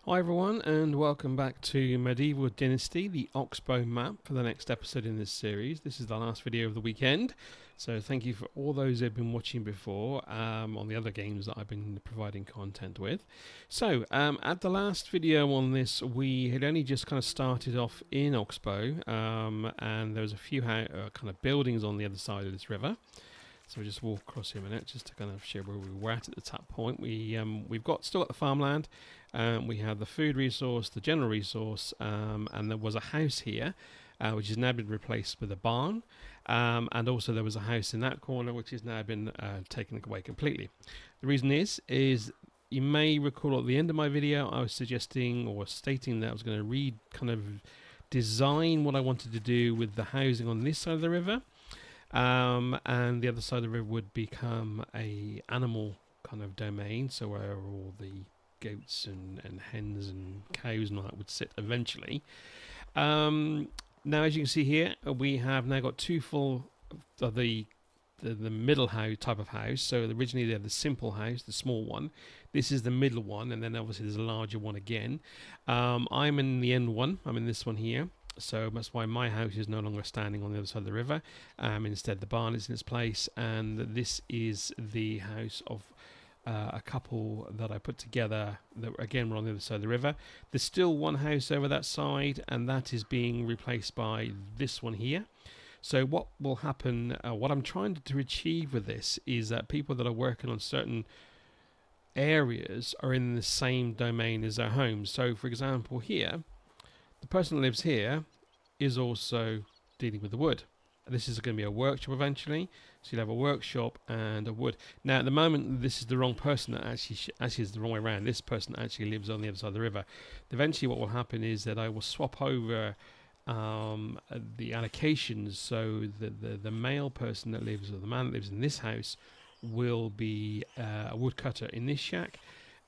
Hi everyone, and welcome back to Medieval Dynasty, the Oxbow Map, for the next episode in this series. This is the last video of the weekend, so thank you for all those who have been watching before on the other games that I've been providing content with. So, at the last video on this, we had only just kind of started off in Oxbow, and there was a few kind of buildings on the other side of this river. So we'll just walk across here a minute, just to kind of show where we were at the top point. We've still got the farmland. We have the food resource, the general resource, and there was a house here, which has now been replaced with a barn. And also there was a house in that corner, which has now been taken away completely. The reason is you may recall at the end of my video, I was suggesting or stating that I was going to design what I wanted to do with the housing on this side of the river. And the other side of the river would become a animal kind of domain, so where all the goats and hens and cows and all that would sit eventually. Now, as you can see here, we have now got two full of the middle house type of house. So originally they had the simple house, the small one. This is the middle one, and then obviously there's a larger one again. I'm in the end one. I'm in this one here. So that's why my house is no longer standing on the other side of the river. Instead, the barn is in its place, and this is the house of a couple that I put together that again were on the other side of the river. There's still one house over that side, and that is being replaced by this one here. So what will happen, what I'm trying to achieve with this is that people that are working on certain areas are in the same domain as their homes. So for example here, the person that lives here is also dealing with the wood. This is going to be a workshop eventually, so you'll have a workshop and a wood. Now at the moment this is the wrong person that actually is the wrong way around. This person actually lives on the other side of the river. Eventually what will happen is that I will swap over the allocations, so the male person that lives, or the man that lives in this house, will be a woodcutter in this shack.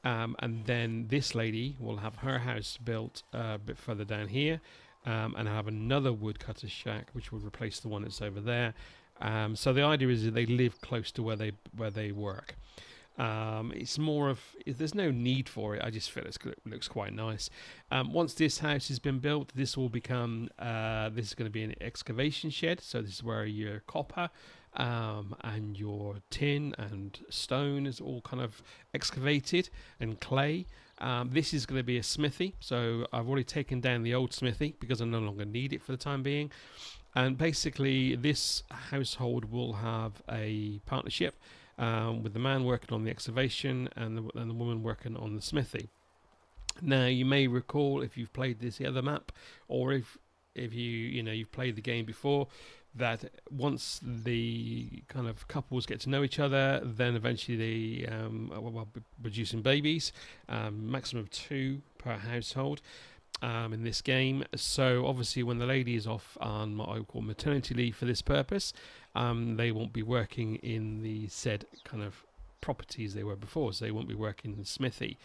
And then this lady will have her house built a bit further down here, and have another woodcutter shack which will replace the one that's over there. So the idea is that they live close to where they work. It's more of, there's no need for it, I just feel it looks quite nice. Once this house has been built, this will become this is going to be an excavation shed. So this is where your copper and your tin and stone is all kind of excavated, and clay. This is going to be a smithy, so I've already taken down the old smithy because I no longer need it for the time being. And basically this household will have a partnership with the man working on the excavation and the woman working on the smithy. Now you may recall, if you've played this other map, or if you've played the game before, that once the kind of couples get to know each other, then eventually they will be producing babies, maximum of 2 per household in this game. So obviously when the lady is off on what I call maternity leave for this purpose, they won't be working in the said kind of properties they were before, so they won't be working in the smithy.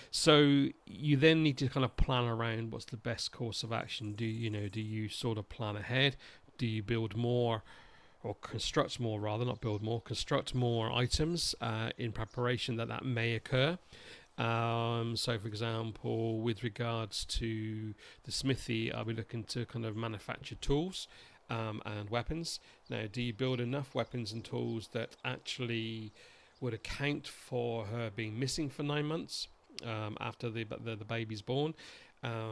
So you then need to kind of plan around what's the best course of action. Do you sort of plan ahead? Do you build more, or construct more rather, not build more, construct more items in preparation that may occur? So for example, with regards to the smithy, I'll be looking to kind of manufacture tools and weapons. Now, do you build enough weapons and tools that actually would account for her being missing for 9 months after the baby's born?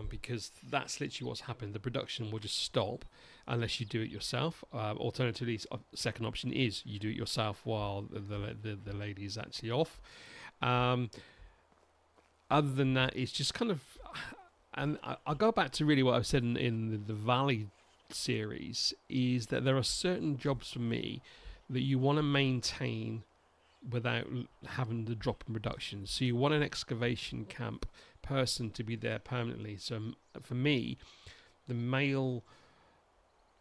Because that's literally what's happened. The production will just stop unless you do it yourself. Alternatively, second option is you do it yourself while the lady is actually off. Other than that, it's just kind of, and I'll go back to really what I've said in the Valley series, is that there are certain jobs for me that you want to maintain without having the drop in production. So you want an excavation camp person to be there permanently. So for me, the male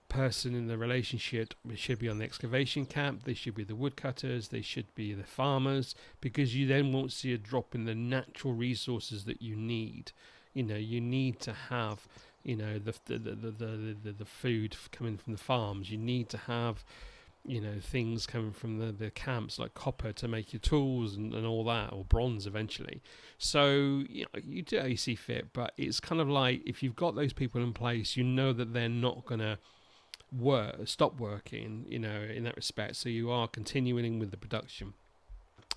person in the relationship should be on the excavation camp. They should be the woodcutters. They should be the farmers, because you then won't see a drop in the natural resources that you need. You need to have the food coming from the farms. You need to have things coming from the camps like copper to make your tools and all that, or bronze eventually. So you do how you see fit, but it's kind of like if you've got those people in place, that they're not gonna stop working, in that respect. So you are continuing with the production.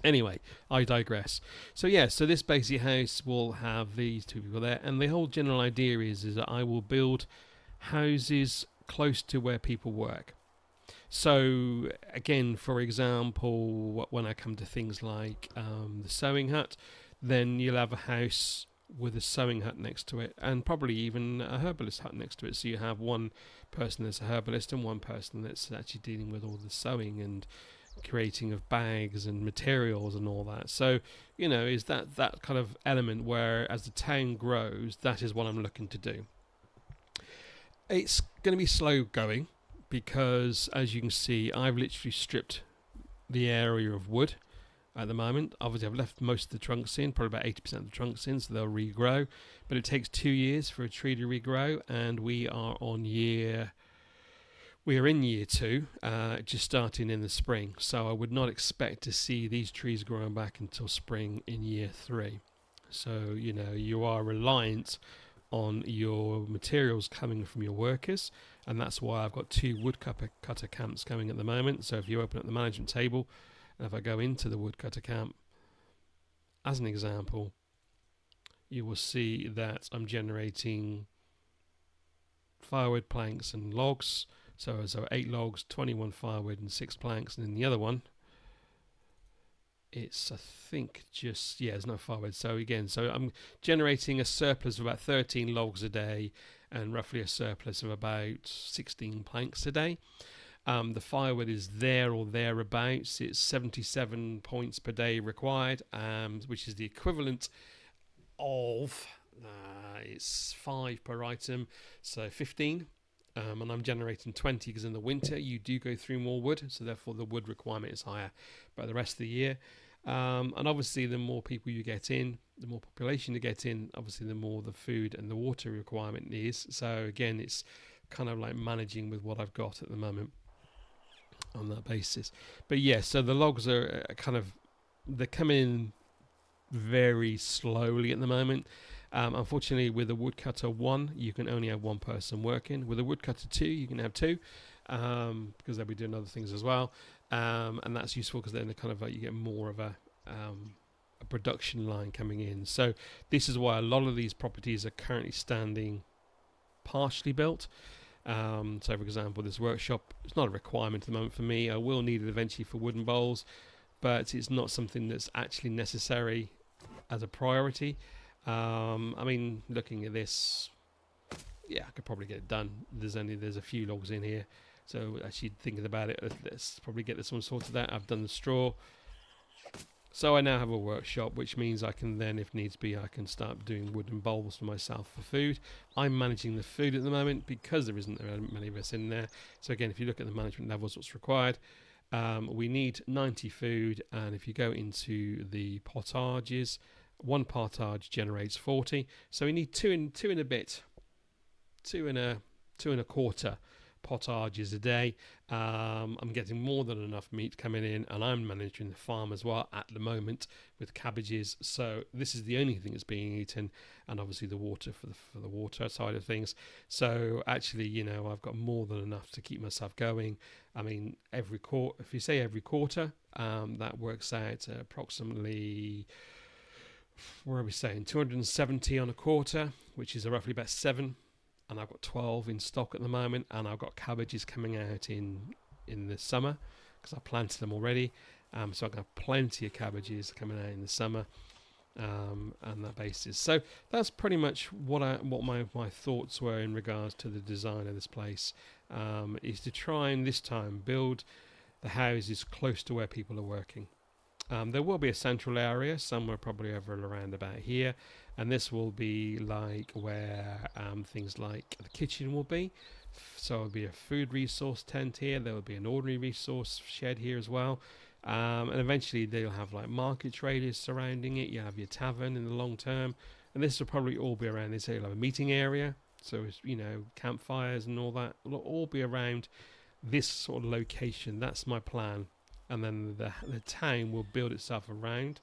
Anyway, I digress. So so this basic house will have these two people there, and the whole general idea is that I will build houses close to where people work. So again, for example, when I come to things like the sewing hut, then you'll have a house with a sewing hut next to it, and probably even a herbalist hut next to it. So you have one person that's a herbalist and one person that's actually dealing with all the sewing and creating of bags and materials and all that. So is that kind of element where, as the town grows, that is what I'm looking to do. It's going to be slow going because, as you can see, I've literally stripped the area of wood at the moment. Obviously, I've left most of the trunks in, probably about 80% of the trunks in, so they'll regrow. But it takes 2 years for a tree to regrow, and we are in year 2, just starting in the spring. So I would not expect to see these trees growing back until spring in year 3. So, you are reliant on your materials coming from your workers, and that's why I've got 2 woodcutter camps going at the moment. So if you open up the management table, and if I go into the woodcutter camp, as an example, you will see that I'm generating firewood, planks and logs. So 8 logs, 21 firewood and 6 planks, and then the other one, it's there's no firewood. So again, I'm generating a surplus of about 13 logs a day and roughly a surplus of about 16 planks a day. The firewood is there or thereabouts. It's 77 points per day required, which is the equivalent of it's 5 per item, so 15. And I'm generating 20 because in the winter you do go through more wood, so therefore the wood requirement is higher. But the rest of the year, and obviously the more people you get in, the more population you get in, obviously the more the food and the water requirement is. So again, it's kind of like managing with what I've got at the moment on that basis. But so the logs are they're coming in very slowly at the moment. Unfortunately, with a woodcutter 1, you can only have 1 person working. With a woodcutter 2, you can have 2, because they'll be doing other things as well. And that's useful because then you get more of a production line coming in. So this is why a lot of these properties are currently standing partially built. So for example, this workshop, it's not a requirement at the moment for me. I will need it eventually for wooden bowls, but it's not something that's actually necessary as a priority. Looking at this, I could probably get it done. There's a few logs in here, so actually thinking about it, let's probably get this one sorted out. I've done the straw, so I now have a workshop, which means I can then, if needs be, I can start doing wooden bowls for myself for food. I'm managing the food at the moment because there isn't many of us in there. So again, if you look at the management levels, what's required, we need 90 food, and if you go into the potages, 1 potage generates 40, so we need 2 and a quarter potages a day. I'm getting more than enough meat coming in, and I'm managing the farm as well at the moment with cabbages. So this is the only thing that's being eaten, and obviously the water for the water side of things. So actually, I've got more than enough to keep myself going. If you say every quarter, that works out approximately, where are we saying, 270 on a quarter, which is roughly about 7, and I've got 12 in stock at the moment, and I've got cabbages coming out in the summer because I planted them already, so I've got plenty of cabbages coming out in the summer, on that basis. So that's pretty much what my thoughts were in regards to the design of this place, is to try and this time build the houses close to where people are working. There will be a central area somewhere probably over around about here, and this will be like where things like the kitchen will be. So there'll be a food resource tent here, there will be an ordinary resource shed here as well, and eventually they'll have like market traders surrounding it. You have your tavern in the long term, and this will probably all be around this area. You'll have a meeting area, so it's, campfires and all that will all be around this sort of location. That's my plan, and then the town will build itself around.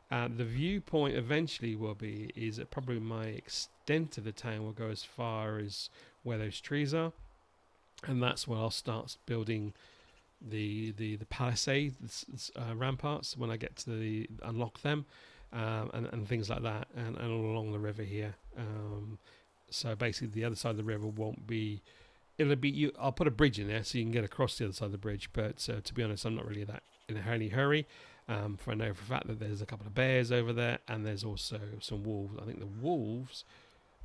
The viewpoint eventually will be is that probably my extent of the town will go as far as where those trees are, and that's where I'll start building the palisades, ramparts, when I get to unlock them, and things like that, and all along the river here. So basically, the other side of the river won't be. It'll be. I'll put a bridge in there so you can get across the other side of the bridge. But to be honest, I'm not really that in any hurry. For I know for a fact that there's a couple of bears over there, and there's also some wolves. I think the wolves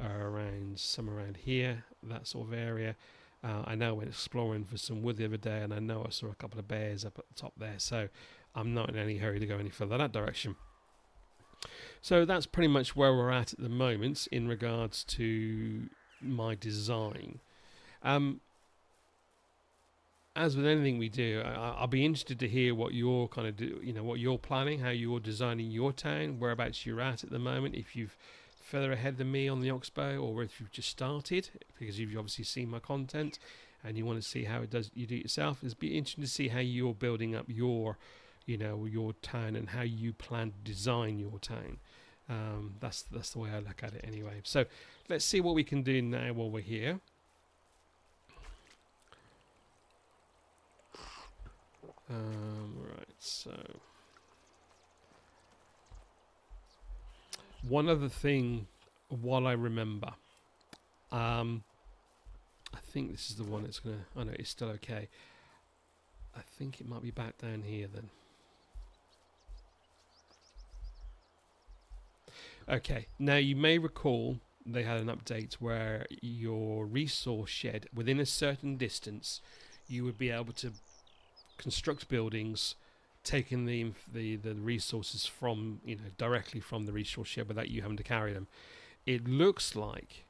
are somewhere around here, that sort of area. I know I went exploring for some wood the other day, and I know I saw a couple of bears up at the top there. So I'm not in any hurry to go any further that direction. So that's pretty much where we're at the moment in regards to my design. As with anything we do, I'll be interested to hear what you're kind of what you're planning, how you're designing your town, whereabouts you're at the moment, if you've further ahead than me on the Oxbow, or if you've just started, because you've obviously seen my content and you want to see how you do it yourself. It'd be interesting to see how you're building up your town and how you plan to design your town. That's the way I look at it anyway. So let's see what we can do now while we're here. Right, so one other thing while I remember, I think this is the one that's gonna, oh no, it's still okay. I think it might be back down here then. Okay, now you may recall they had an update where your resource shed, within a certain distance, you would be able to construct buildings, taking the resources from directly from the resource shed without you having to carry them. It looks like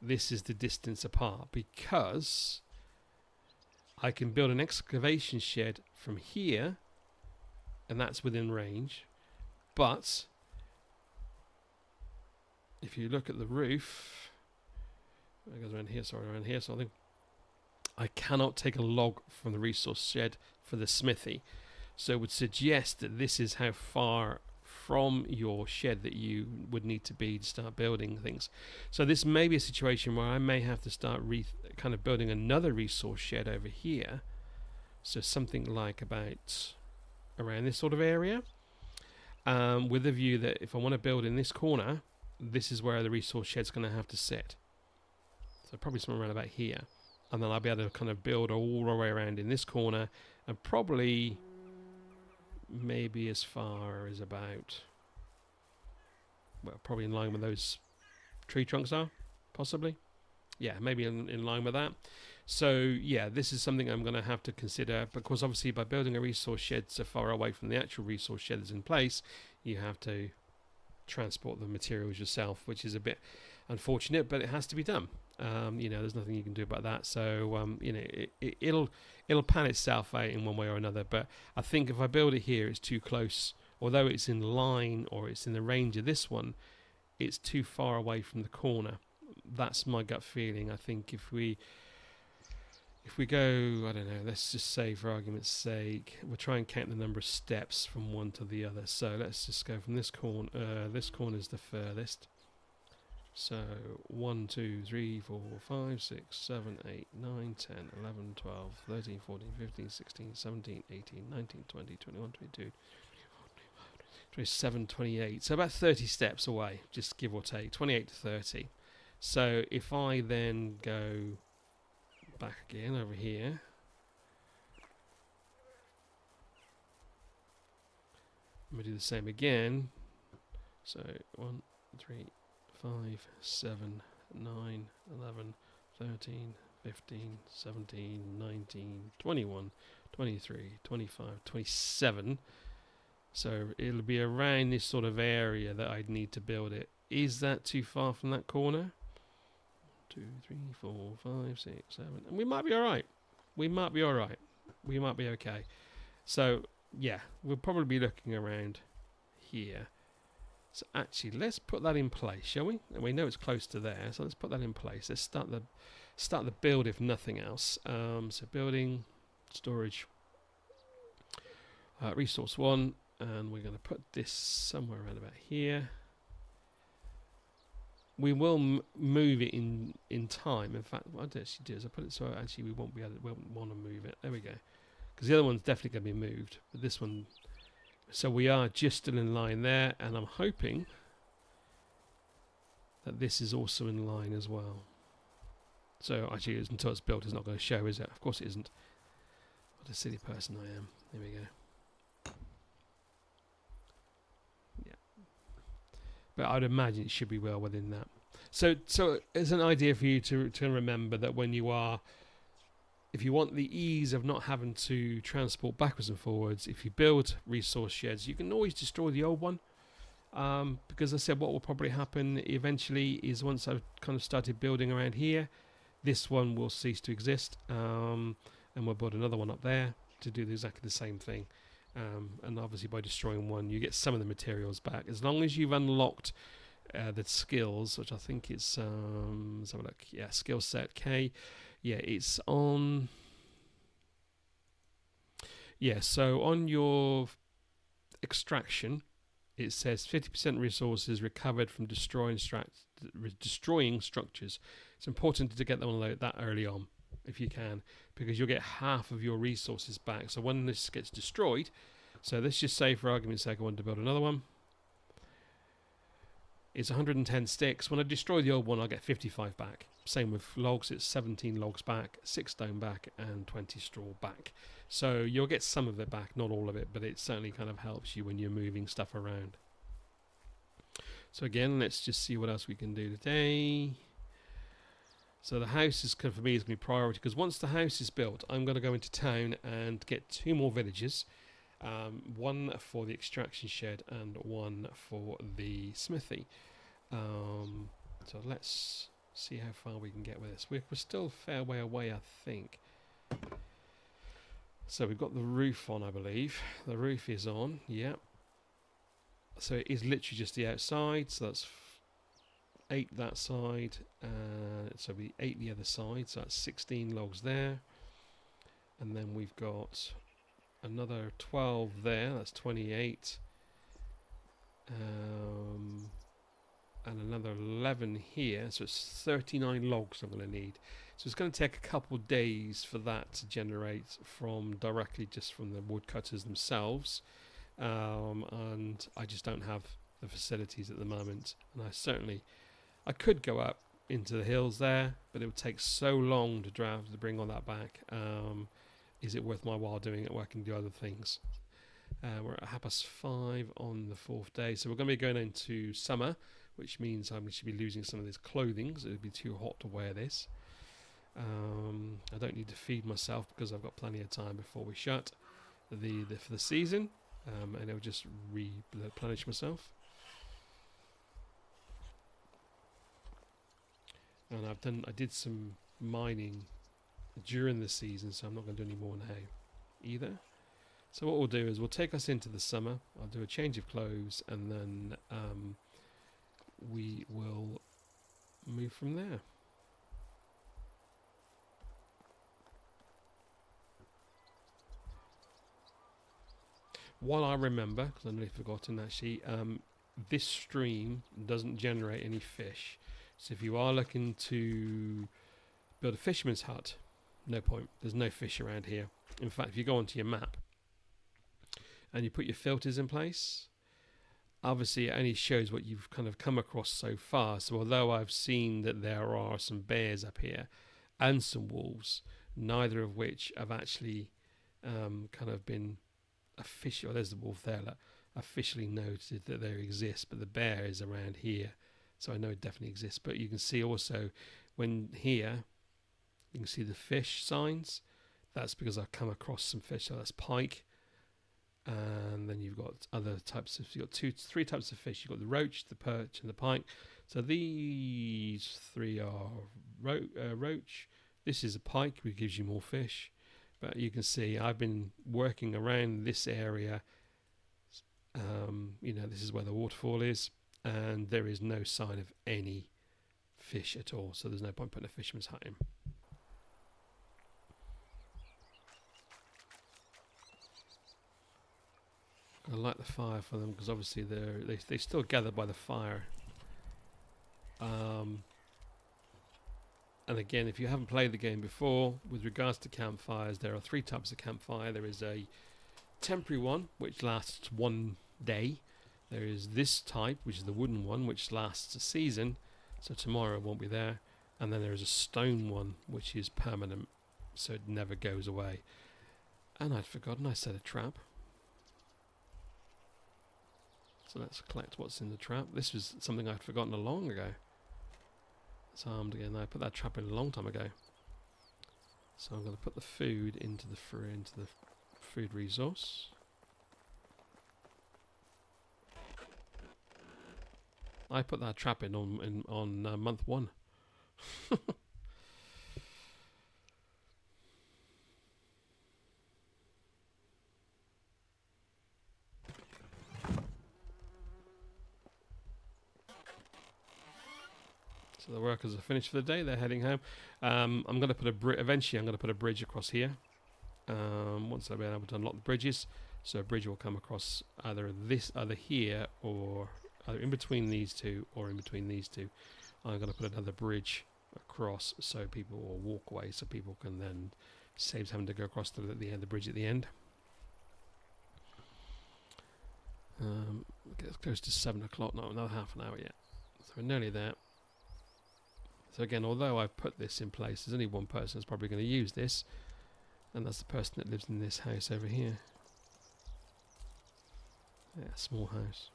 this is the distance apart, because I can build an excavation shed from here, and that's within range. But if you look at the roof, it goes around here, so I think I cannot take a log from the resource shed for the smithy. So it would suggest that this is how far from your shed that you would need to be to start building things. So this may be a situation where I may have to start kind of building another resource shed over here. So something like about around this sort of area, with the view that if I want to build in this corner, this is where the resource shed's going to have to sit. So probably somewhere around about here. And then I'll be able to kind of build all the way around in this corner, and probably maybe as far as about, well, probably in line with those tree trunks are, possibly. Yeah, maybe in line with that. So yeah, this is something I'm going to have to consider, because obviously by building a resource shed so far away from the actual resource shed that's in place, you have to transport the materials yourself, which is a bit unfortunate, but it has to be done. There's nothing you can do about that. So it'll pan itself out in one way or another. But I think if I build it here, it's too close. Although it's in line, or it's in the range of this one, it's too far away from the corner. That's my gut feeling. I think if we go, I don't know, let's just say for argument's sake, we'll try and count the number of steps from one to the other. So let's just go from this corner. This corner is the furthest. So 1, 2, 3, 4, 5, 6, 7, 8, 9, 10, 11, 12, 13, 14, 15, 16, 17, 18, 19, 20, 21, 22, 27, 28. So about 30 steps away, just give or take, 28 to 30. So if I then go back again over here, I'm going to do the same again. So 1, 3, 5, 7, 9, 11, 13, 15, 17, 19, 21, 23, 25, 27. So it'll be around this sort of area that I'd need to build it. Is that too far from that corner? 2, 3, 4, 5, 6, 7. And we might be alright. We might be okay. So, yeah, we'll probably be looking around here. So actually, let's put that in place, shall we? And we know it's close to there, so let's put that in place. Let's start start the build if nothing else. So building, storage, resource 1, and we're going to put this somewhere around about here. We will move it in time. In fact, what I'd actually do is I put it so actually we won't want to move it. There we go. Because the other one's definitely going to be moved, but this one. So we are just still in line there, and I'm hoping that this is also in line as well. So actually, until it's built, it's not going to show, is it? Of course it isn't. What a silly person I am. There we go. Yeah. But I'd imagine it should be well within that. So it's an idea for you to remember that when you are, if you want the ease of not having to transport backwards and forwards, if you build resource sheds, you can always destroy the old one. Because I said what will probably happen eventually is once I've kind of started building around here, this one will cease to exist, and we'll build another one up there to do exactly the same thing. And obviously by destroying one, you get some of the materials back. As long as you've unlocked the skills, which I think it's, let's have a look. Yeah, skill set K. Yeah, it's on... Yeah, so on your extraction, it says 50% resources recovered from destroying structures. It's important to get them that early on, if you can, because you'll get half of your resources back. So when this gets destroyed, so let's just say for argument's sake I want to build another one. It's 110 sticks. When I destroy the old one, I'll get 55 back. Same with logs, it's 17 logs back, 6 stone back, and 20 straw back. So you'll get some of it back, not all of it, but it certainly kind of helps you when you're moving stuff around. So again, let's just see what else we can do today. So the house is, for me, is going to be priority, because once the house is built, I'm going to go into town and get 2 more villages. One for the extraction shed and one for the smithy. So let's see how far we can get with this. We're still a fair way away, I think. So we've got the roof on, I believe. The roof is on, yeah. So it is literally just the outside. So that's 8 that side. So we 8 the other side. So that's 16 logs there. And then we've got another 12 there. That's 28. And another 11 here. So it's 39 logs I'm going to need. So it's going to take a couple of days for that to generate from directly just from the woodcutters themselves. And I just don't have the facilities at the moment. And I could go up into the hills there, but it would take so long to bring all that back. Is it worth my while doing it where I can do other things? We're at 5:30 on the 4th day. So we're going to be going into summer, which means I should be losing some of this clothing, so it would be too hot to wear this. I don't need to feed myself because I've got plenty of time before we shut for the season, and it'll just replenish myself. And I did some mining during the season, so I'm not going to do any more now either. So what we'll do is we'll take us into the summer. I'll do a change of clothes, and then we will move from there. What I remember, because I've nearly forgotten actually, this stream doesn't generate any fish. So if you are looking to build a fisherman's hut, no point. There's no fish around here. In fact, if you go onto your map and you put your filters in place, obviously it only shows what you've kind of come across so far. So although I've seen that there are some bears up here and some wolves, neither of which have actually kind of been officially, there's the wolf there, officially noted that there exists, but the bear is around here. So I know it definitely exists. But you can see also when here, you can see the fish signs. That's because I've come across some fish. So that's pike. And then you've got other types you've got 3 types of fish. You've got the roach, the perch, and the pike. So these 3 are roach. This is a pike, which gives you more fish. But you can see I've been working around this area. This is where the waterfall is. And there is no sign of any fish at all. So there's no point putting a fisherman's hut in. I light the fire for them because obviously they still gather by the fire. And again, if you haven't played the game before, with regards to campfires, there are 3 types of campfire. There is a temporary one, which lasts 1 day. There is this type, which is the wooden one, which lasts a season, so tomorrow it won't be there. And then there is a stone one, which is permanent, so it never goes away. And I'd forgotten I set a trap. So let's collect what's in the trap. This was something I'd forgotten a long ago. It's armed again. I put that trap in a long time ago. So I'm going to put the food into the food resource. I put that trap in on month 1. So the workers are finished for the day. They're heading home. I'm going to put eventually I'm going to put a bridge across here. Once I've been able to unlock the bridges, so a bridge will come across either here, or either in between these two, or in between these two. I'm going to put another bridge across, so people will walk away, so people can then saves having to go across the bridge at the end. It's close to 7 o'clock now. Another half an hour yet, so we're nearly there. So again, although I've put this in place, there's only one person that's probably going to use this, and that's the person that lives in this house over here. Yeah, small house.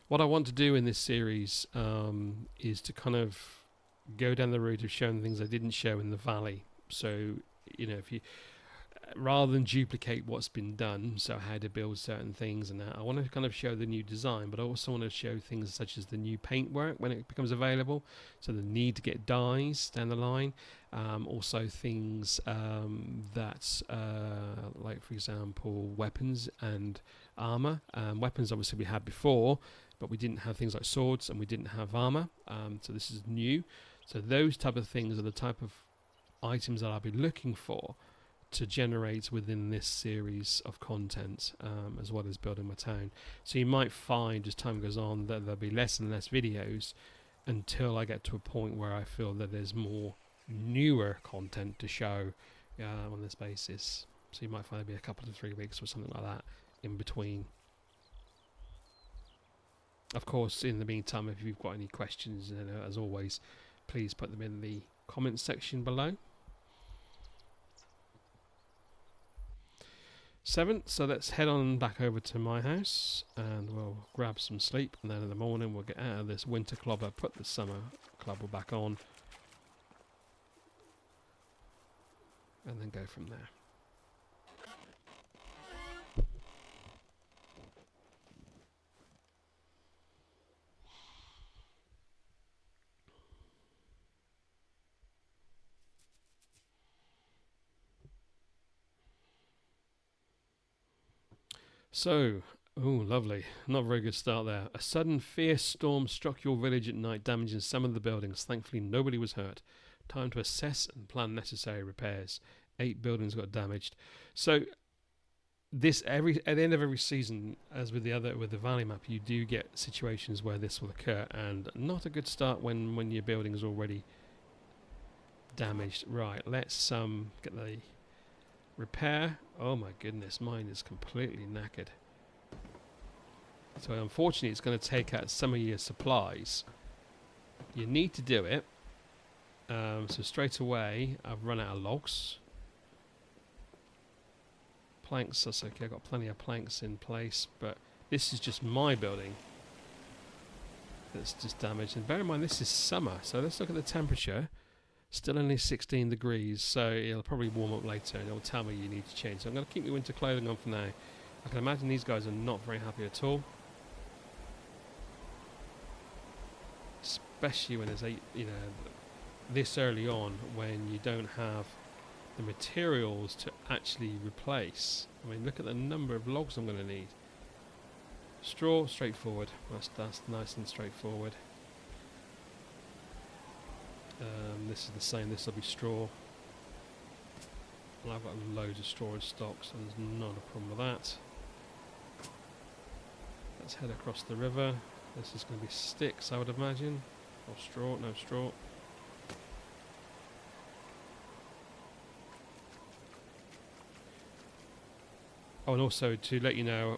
What I want to do in this series is to kind of go down the route of showing things I didn't show in the valley. So, you know, if you rather than duplicate what's been done, so how to build certain things, and that, I want to kind of show the new design, but I also want to show things such as the new paintwork when it becomes available, so the need to get dyes down the line, also things that like for example weapons and armor. Weapons obviously we had before, but we didn't have things like swords and we didn't have armor, so this is new. So those type of things are the type of items that I'll be looking for to generate within this series of content, as well as building my town. So you might find as time goes on that there'll be less and less videos until I get to a point where I feel that there's more newer content to show on this basis. So you might find there'll be a couple to 3 weeks or something like that in between. Of course, in the meantime, if you've got any questions, as always, please put them in the comments section below. 7, so let's head on back over to my house and we'll grab some sleep, and then in the morning we'll get out of this winter clobber, put the summer clobber back on, and then go from there. So, oh lovely, not a very good start there. A sudden fierce storm struck your village at night, damaging some of the buildings. Thankfully nobody was hurt. Time to assess and plan necessary repairs. 8 buildings got damaged. So this at the end of every season, as with the valley map, you do get situations where this will occur, and not a good start when your building is already damaged. Right, let's get the repair. Oh my goodness, mine is completely knackered. So unfortunately it's going to take out some of your supplies. You need to do it. So straight away I've run out of logs. Planks, that's okay, I've got plenty of planks in place, but this is just my building that's just damaged. And bear in mind this is summer, so let's look at the temperature. Still only 16 degrees, so it'll probably warm up later and it'll tell me you need to change. So I'm going to keep my winter clothing on for now. I can imagine these guys are not very happy at all. Especially when it's this early on, when you don't have the materials to actually replace. I mean, look at the number of logs I'm going to need. Straw, straightforward. That's nice and straightforward. This is the same, this will be straw. And I've got loads of straw in stock, so there's not a problem with that. Let's head across the river. This is going to be sticks, I would imagine. Or straw, no straw. Oh, and also to let you know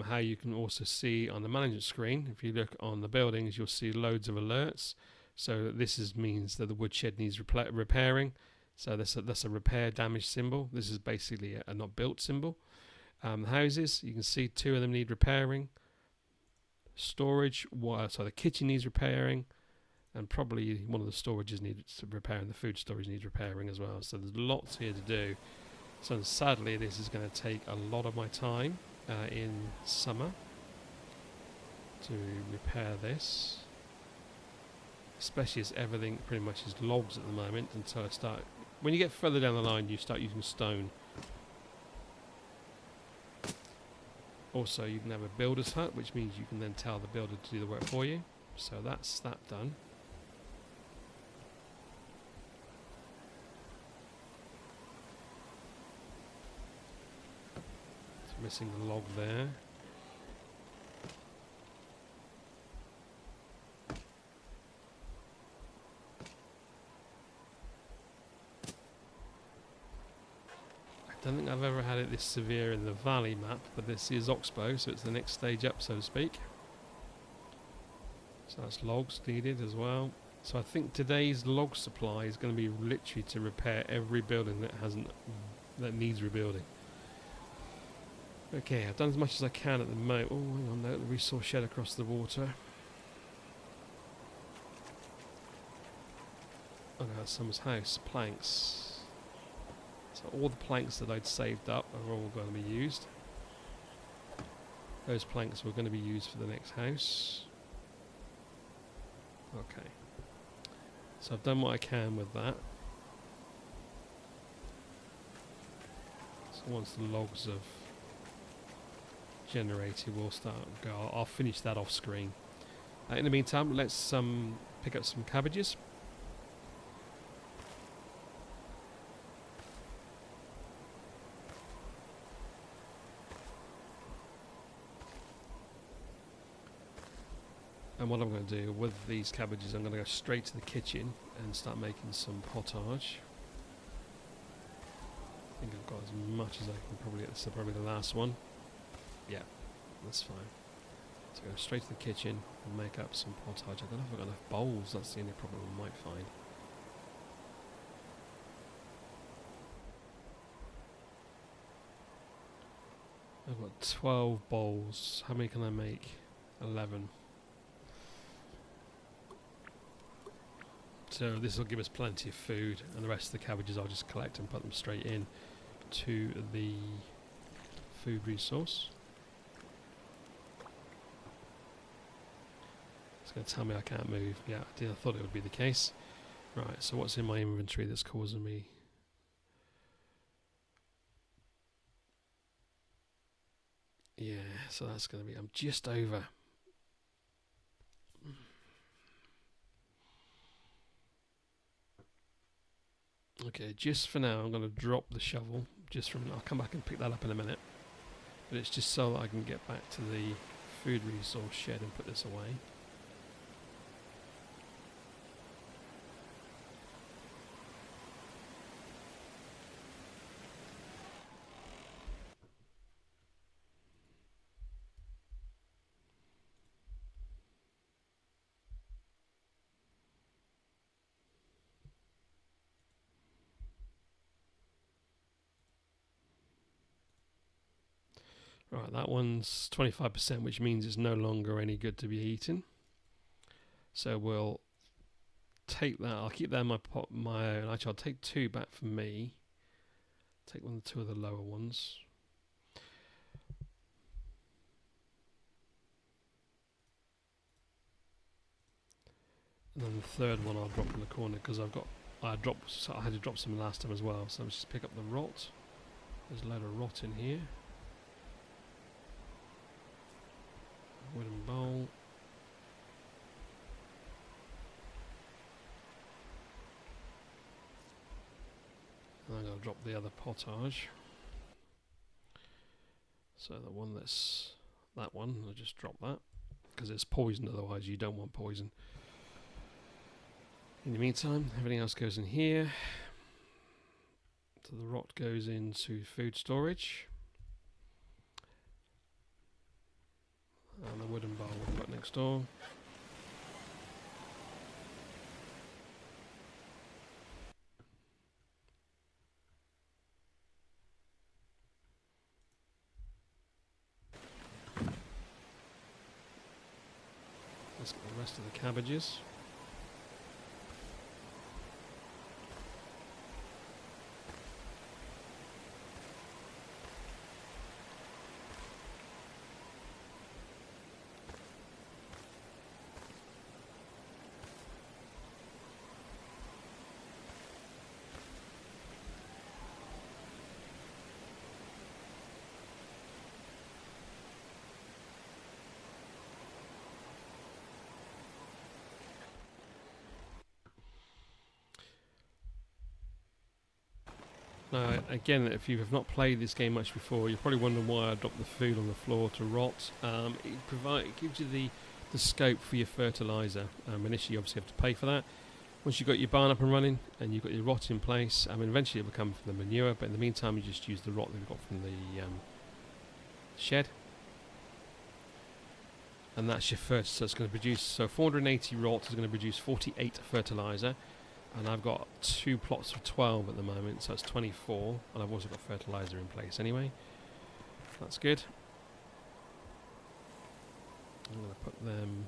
how you can also see on the management screen, if you look on the buildings, you'll see loads of alerts. So this means that the woodshed needs repairing. So that's a repair damage symbol. This is basically a not built symbol. The houses, you can see 2 of them need repairing. Storage, so the kitchen needs repairing, and probably one of the storages needs repairing. The food storage needs repairing as well. So there's lots here to do. So sadly, this is going to take a lot of my time in summer to repair this, especially as everything pretty much is logs at the moment until I start. When you get further down the line, you start using stone. Also, you can have a builder's hut, which means you can then tell the builder to do the work for you. So that's that done. It's missing the log there. I don't think I've ever had it this severe in the valley map, but this is Oxbow, so it's the next stage up, so to speak. So that's logs needed as well. So I think today's log supply is going to be literally to repair every building that needs rebuilding. Okay, I've done as much as I can at the moment. Oh, hang on, no, the resource shed across the water. Oh no, that's someone's house. Planks. So all the planks that I'd saved up are all going to be used. Those planks were going to be used for the next house. Okay. So I've done what I can with that. So once the logs have generated, we'll start go. I'll finish that off screen. In the meantime, let's pick up some cabbages. And what I'm going to do with these cabbages, I'm going to go straight to the kitchen and start making some pottage. I think I've got as much as I can probably get. This is probably the last one. Yeah, that's fine. So go straight to the kitchen and make up some pottage. I don't know if I've got enough bowls, that's the only problem I might find. I've got 12 bowls. How many can I make? 11. So this will give us plenty of food, and the rest of the cabbages I'll just collect and put them straight in to the food resource. It's going to tell me I can't move. Yeah, I thought it would be the case. Right, so what's in my inventory that's causing me... Yeah, so that's going to be... I'm just over... Okay, just for now I'm going to drop the shovel, I'll come back and pick that up in a minute. But it's just so that I can get back to the food resource shed and put this away. Right, that one's 25%, which means it's no longer any good to be eaten. So we'll take that. I'll keep that in my pot. Actually, I'll take 2 back for me. Take 2 of the lower ones. And then the third one I'll drop in the corner because I had to drop some last time as well. So let's just pick up the rot. There's a load of rot in here. Wooden bowl. I'll drop the other potage. So the one that's that one, I'll just drop that because it's poison. Otherwise, you don't want poison. In the meantime, everything else goes in here. So the rot goes into food storage. And the wooden bowl we'll put next door. Let's get the rest of the cabbages. Now, again, if you have not played this game much before, you're probably wondering why I dropped the food on the floor to rot. It gives you the scope for your fertiliser. Initially, you obviously have to pay for that. Once you've got your barn up and running and you've got your rot in place, eventually it will come from the manure, but in the meantime, you just use the rot that we've got from the shed. And that's your first, so it's going to produce, so 480 rot is going to produce 48 fertiliser. And I've got 2 plots of 12 at the moment, so it's 24. And I've also got fertiliser in place anyway. That's good. I'm going to put them...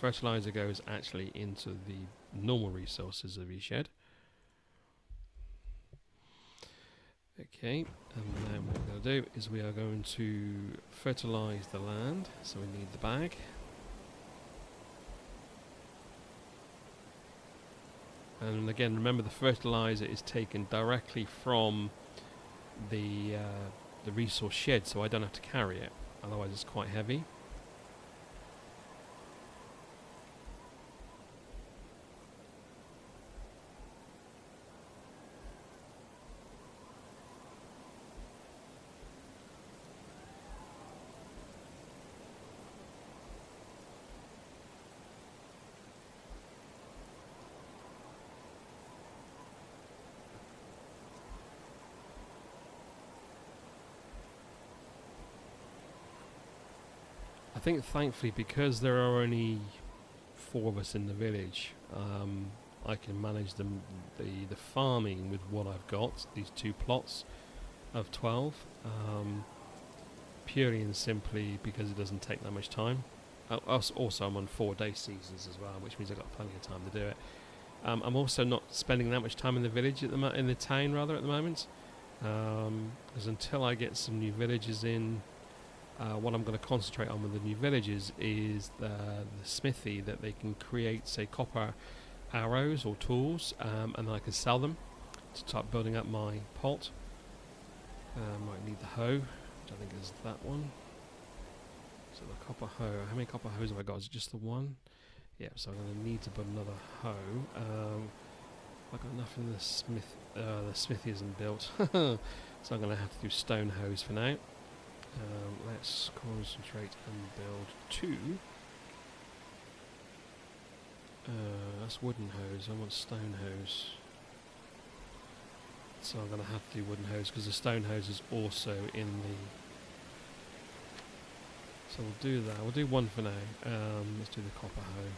Fertiliser goes actually into the normal resources of your shed. Okay, and then what we're going to do is we are going to fertilise the land. So we need the bag. And again, remember the fertiliser is taken directly from the resource shed, so I don't have to carry it. Otherwise, it's quite heavy. I think thankfully because there are only 4 of us in the village, I can manage the farming with what I've got, these 2 plots of 12, purely and simply because it doesn't take that much time. Also I'm on 4-day seasons as well, which means I've got plenty of time to do it. I'm also not spending that much time in the village in the town rather at the moment, because until I get some new villages in, what I'm going to concentrate on with the new villages is the smithy, that they can create, say, copper arrows or tools, and then I can sell them to start building up my pot. Might need the hoe, which I think is that one. So the copper hoe, how many copper hoes have I got? Is it just the one? Yeah, so I'm going to need to put another hoe. I've got enough in the smithy isn't built, so I'm going to have to do stone hoes for now. Let's concentrate and build 2. That's wooden hose. I want stone hose. So I'm going to have to do wooden hose because the stone hose is also in the... So we'll do that. We'll do 1 for now. Let's do the copper hoe.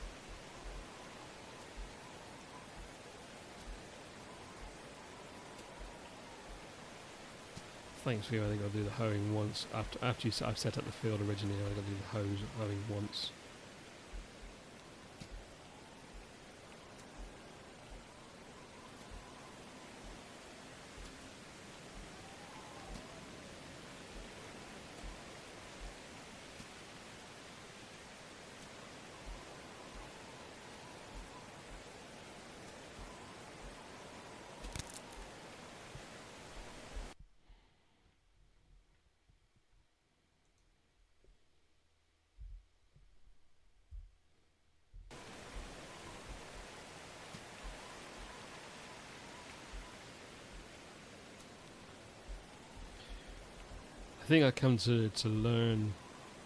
Thanks, we only got to do the hoeing once. After I've set up the field originally, I got to do the hoeing once. think I come to learn,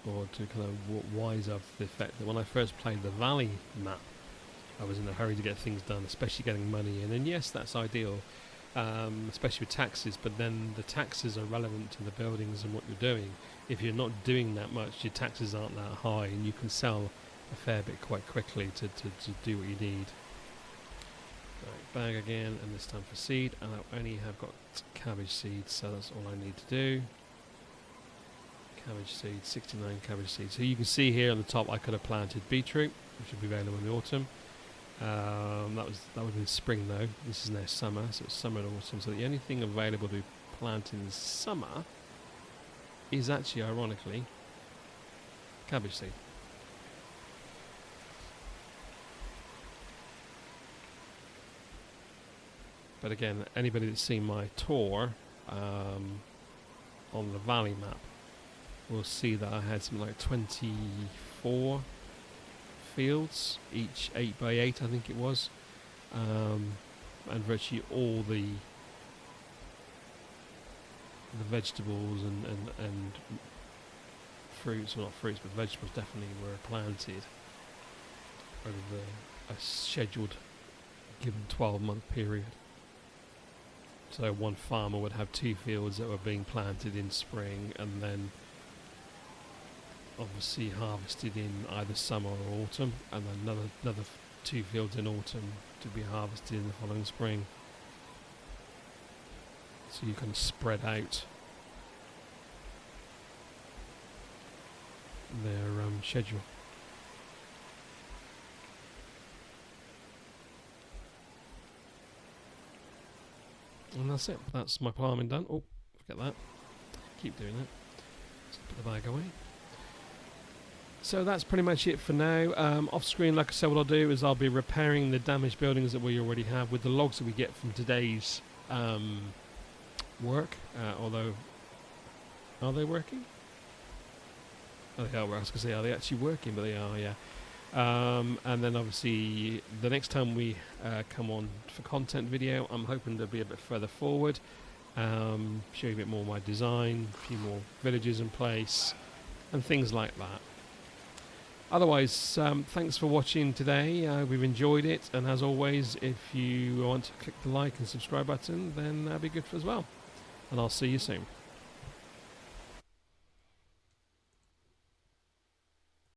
or to kind of wise up the fact that when I first played the Valley map, I was in a hurry to get things done, especially getting money in. And yes, that's ideal, especially with taxes, but then the taxes are relevant to the buildings and what you're doing. If you're not doing that much, your taxes aren't that high, and you can sell a fair bit quite quickly to do what you need. Right, bag again, and this time for seed, and I only have got cabbage seeds, so that's all I need to do. Cabbage seeds, 69 cabbage seeds. So you can see here on the top I could have planted beetroot, which will be available in the autumn. That would have been spring though. This is now summer, so it's summer and autumn. So the only thing available to be planted in summer is actually, ironically, cabbage seed. But again, anybody that's seen my tour on the Valley map will see that I had something like 24 fields, each 8 by 8 I think it was, and virtually all the vegetables and fruits, well not fruits but vegetables definitely were planted over a scheduled given 12-month period. So one farmer would have 2 fields that were being planted in spring, and then obviously harvested in either summer or autumn, and then another 2 fields in autumn to be harvested in the following spring. So you can spread out their schedule. And that's it. That's my farming done. Oh, forget that. Keep doing that. Let's put the bag away. So that's pretty much it for now. Off screen, like I said, what I'll do is I'll be repairing the damaged buildings that we already have with the logs that we get from today's work. Although, are they working? Oh, they are. I was going to say, are they actually working? But they are, yeah. And then obviously the next time we come on for content video, I'm hoping to be a bit further forward, show you a bit more of my design, a few more villages in place, and things like that. Otherwise, thanks for watching today. We've enjoyed it, and as always, if you want to click the like and subscribe button, then that'd be good as well. And I'll see you soon.